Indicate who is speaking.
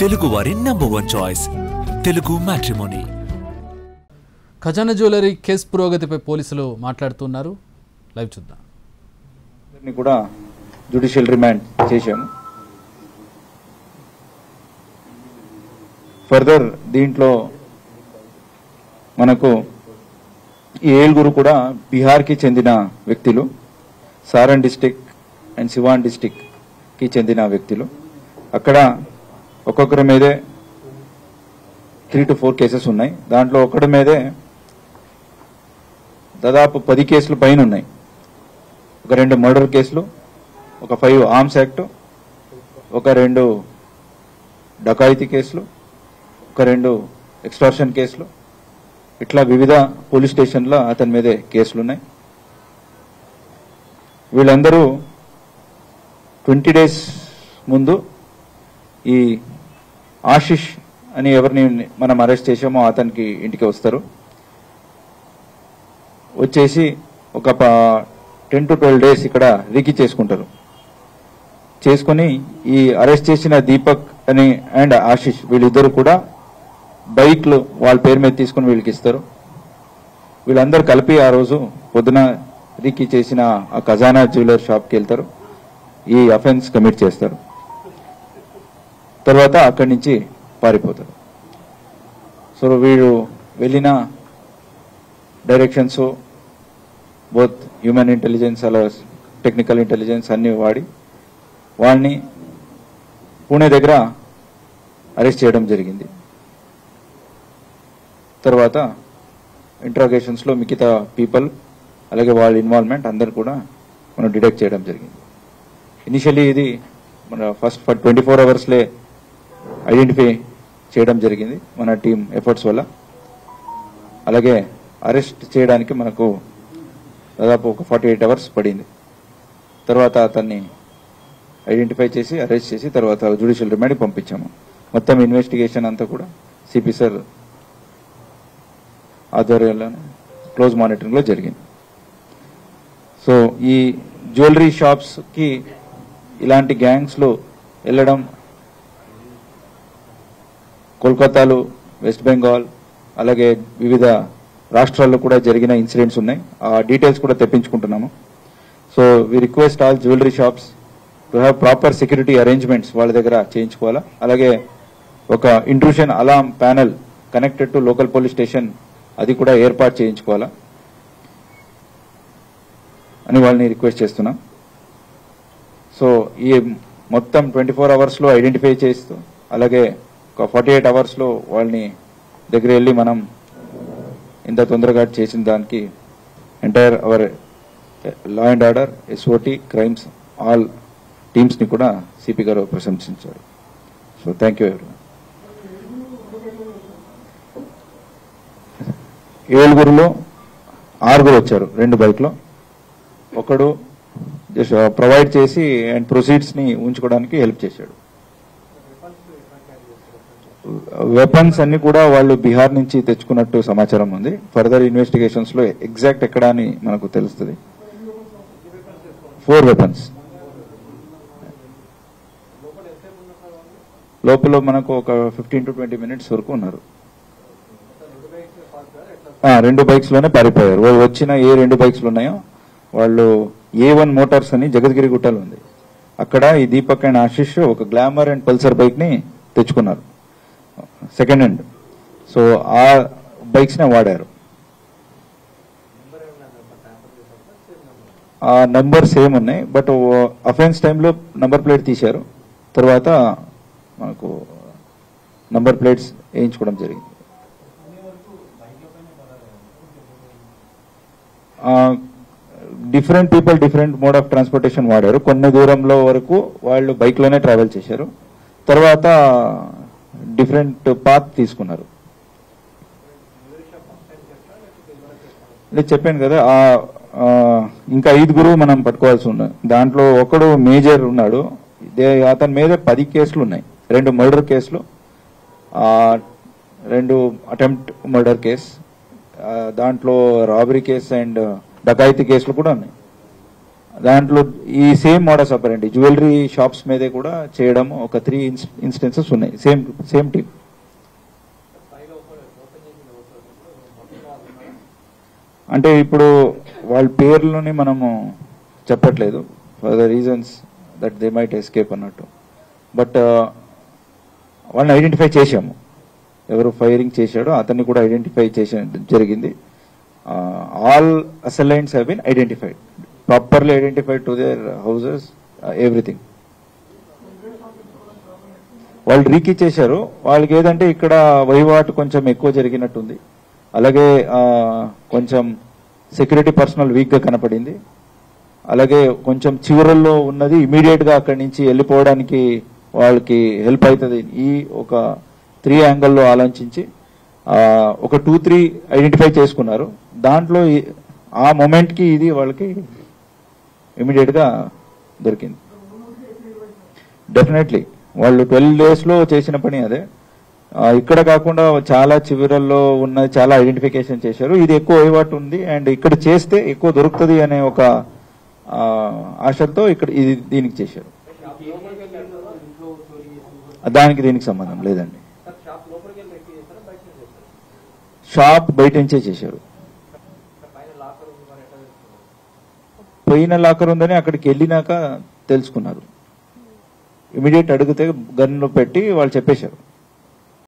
Speaker 1: తెలుగు వారి number 1 choice Telugu matrimony.
Speaker 2: ఖజానా jewellery case పురోగతిపై పోలీసులు మాట్లాడుతున్నారు. లైవ్ చూద్దాం.
Speaker 3: కూడా జ్యుడిషియల్ రిమాండ్ చేశాము. ఫర్దర్ దీంట్లో మనకు ఈ ఏలుగురు కూడా బీహార్కి చెందిన వ్యక్తులు, సారన్ డిస్టిక్ అండ్ సివాన్ డిస్టిక్కి చెందిన వ్యక్తులు. అక్కడ ఒక్కొక్కరి మీదే 3 to 4 కేసెస్ ఉన్నాయి. దాంట్లో ఒకటి మీదే దాదాపు 10 కేసులు పైన ఉన్నాయి. ఒక 2 మర్డర్ కేసులు, ఒక 5 ఆర్మ్స్ యాక్ట్, ఒక 2 డకాయితీ కేసులు, ఒక 2 ఎక్స్టార్షన్ కేసులు, ఇట్లా వివిధ పోలీస్ స్టేషన్లో అతని మీదే కేసులున్నాయి. వీళ్ళందరూ 20 days ముందు ఈ ఆశిష్ అని ఎవరిని మనం అరెస్ట్ చేసామో అతనికి ఇంటికి వస్తారు. వచ్చేసి ఒక 10 to 12 days ఇక్కడ రీకి చేసుకుంటారు. చేసుకుని ఈ అరెస్ట్ చేసిన దీపక్ అని అండ్ ఆశిష్ వీళ్ళిద్దరు కూడా బైక్లు వాళ్ళ పేరు మీద తీసుకుని వీళ్ళకి ఇస్తారు. వీళ్ళందరూ కలిపి ఆ రోజు పొద్దున రీకి చేసిన ఆ ఖజానా జ్యువెలర్ షాప్కి వెళ్తారు. ఈ అఫెన్స్ కమిట్ చేస్తారు. తర్వాత అక్కడి నుంచి పారిపోతారు. సో వీళ్ళు వెళ్ళిన డైరెక్షన్స్ బోత్ హ్యూమన్ ఇంటెలిజెన్స్ అలా టెక్నికల్ ఇంటెలిజెన్స్ అన్ని వాడి వాళ్ళని పూణే దగ్గర అరెస్ట్ చేయడం జరిగింది. తర్వాత ఇంట్రాగేషన్స్లో మిగతా పీపుల్ అలాగే వాళ్ళ ఇన్వాల్వ్మెంట్ అందరు కూడా మనం డిటెక్ట్ చేయడం జరిగింది. ఇనిషియలీ ఇది మన ఫస్ట్ 24 hours ఐడెంటిఫై చేయడం జరిగింది మన టీం ఎఫర్ట్స్ వల్ల. అలాగే అరెస్ట్ చేయడానికి మనకు దాదాపు ఒక 48 hours పడింది. తర్వాత అతన్ని ఐడెంటిఫై చేసి అరెస్ట్ చేసి తర్వాత జ్యుడిషియల్ రిమాండ్కి పంపించాము. మొత్తం ఇన్వెస్టిగేషన్ అంతా కూడా సిపి సార్ ఆధ్వర్యంలో క్లోజ్ మానిటరింగ్లో జరిగింది. సో ఈ జ్యువెలరీ షాప్స్కి ఇలాంటి గ్యాంగ్స్లో వెళ్ళడం కోల్కతాలో, వెస్ట్ బెంగాల్ అలాగే వివిధ రాష్ట్రాల్లో కూడా జరిగిన ఇన్సిడెంట్స్ ఉన్నాయి. ఆ డీటెయిల్స్ కూడా తెప్పించుకుంటున్నాము. So we request all jewellery shops to have proper security arrangements వాళ్ళ దగ్గర చేయించుకోవాలా. అలాగే ఒక intrusion alarm panel connected to local police station అది కూడా ఏర్పాటు చేయించుకోవాలా అని వాళ్ళని రిక్వెస్ట్ చేస్తున్నాం. సో ఈ మొత్తం 24 hours ఐడెంటిఫై చేస్తూ అలాగే ఒక 48 hours వాళ్ళని దగ్గర వెళ్ళి మనం ఇంత తొందరగా చేసిన దానికి entire our law and order, SOT, crimes all టీమ్స్ని కూడా సిపి గారు ప్రశంసించారు. సో థ్యాంక్ యూ ఎవరి. 7 6 వచ్చారు 2 బైక్లో. ఒకడు జస్ట్ ప్రొవైడ్ చేసి అండ్ ప్రొసీడ్స్ని ఉంచుకోవడానికి హెల్ప్ చేశాడు. వెపన్స్ అన్ని కూడా వాళ్ళు బీహార్ నుంచి తెచ్చుకున్నట్టు సమాచారం ఉంది. ఫర్దర్ ఇన్వెస్టిగేషన్స్ లో ఎగ్జాక్ట్ ఎక్కడ అని మనకు తెలుస్తుంది. 4 weapons లోపల మనకు ఒక 15 to 20 minutes వరకు ఉన్నారు. 2 bikes లోనే పారిపోయారు. వచ్చిన ఏ 2 bikes ఉన్నాయో వాళ్ళు A1 మోటార్స్ అని జగద్గిరి గుట్టలు ఉంది. అక్కడ ఈ దీపక్ అండ్ ఆశిష్ ఒక గ్లామర్ అండ్ పల్సర్ బైక్ ని తెచ్చుకున్నారు సెకండ్ హ్యాండ్. సో ఆ బైక్స్ నే వాడారు. ఆ నంబర్ సేమ్ ఉన్నాయి. బట్ అఫెన్స్ టైంలో నంబర్ ప్లేట్ తీశారు. తర్వాత మనకు నంబర్ ప్లేట్స్ వేయించుకోవడం జరిగింది. Different people different mode of transportation వాడారు. కొన్ని దూరంలో వరకు వాళ్ళు బైక్ లోనే ట్రావెల్ చేశారు. తర్వాత డిఫరెంట్ పాత్ తీసుకున్నారు. నేను చెప్పాను కదా ఇంకా 5 మనం పట్టుకోవాల్సి ఉన్నాయి. దాంట్లో ఒకడు మేజర్ ఉన్నాడు. అతని మీద 10 కేసులు ఉన్నాయి. 2 మర్డర్ కేసులు, 2 అటెంప్ట్ మర్డర్ కేసు, దాంట్లో రాబరీ కేసు అండ్ డకాయితీ కేసులు కూడా ఉన్నాయి. దాంట్లో ఈ same modus operandi jewellery shops మీదే కూడా చేయడం ఒక 3 ఇన్స్టెన్సెస్ ఉన్నాయి. Same team. అంటే ఇప్పుడు వాళ్ళ పేర్లని మనము చెప్పట్లేదు for the reasons that they might escape అన్నట్టు. బట్ వాళ్ళని ఐడెంటిఫై చేశాము. ఎవరు ఫైరింగ్ చేశాడో అతన్ని కూడా ఐడెంటిఫై జరిగింది. All assailants have been identified, properly identified to their houses, everything. వాళ్ళు రీకీ చేశారు. వాళ్ళకి ఏదంటే ఇక్కడ వహివాటు కొంచెం ఎక్కువ జరిగినట్టుంది. అలాగే కొంచెం సెక్యూరిటీ పర్సనల్ వీక్ గా కనపడింది. అలాగే కొంచెం చివరల్లో ఉన్నది ఇమీడియట్ గా అక్కడి నుంచి వెళ్ళిపోవడానికి వాళ్ళకి హెల్ప్ అవుతుంది. ఈ ఒక 3 యాంగిల్లో ఆలోచించి ఒక 2-3 ఐడెంటిఫై చేసుకున్నారు. దాంట్లో ఆ మూమెంట్ కి ఇది వాళ్ళకి ఇమీడియట్ గా దొరికింది. డెఫినెట్లీ వాళ్ళు 12 days లో చేసిన పని అదే. ఇక్కడ కాకుండా చాలా చివరల్లో ఉన్న చాలా ఐడెంటిఫికేషన్ చేశారు. ఇది ఎక్కువ వహివాటు ఉంది అండ్ ఇక్కడ చేస్తే ఎక్కువ దొరుకుతుంది అనే ఒక ఆశతో ఇక్కడ ఇది దీనికి చేశారు. దీనికి సంబంధం లేదండి. షాప్ బయట నుంచే చేశారు. పైన లాకర్ ఉందని అక్కడికి వెళ్ళినాక తెలుసుకున్నారు. ఇమీడియట్ అడిగితే గన్ను పెట్టి వాళ్ళు చెప్పేశారు.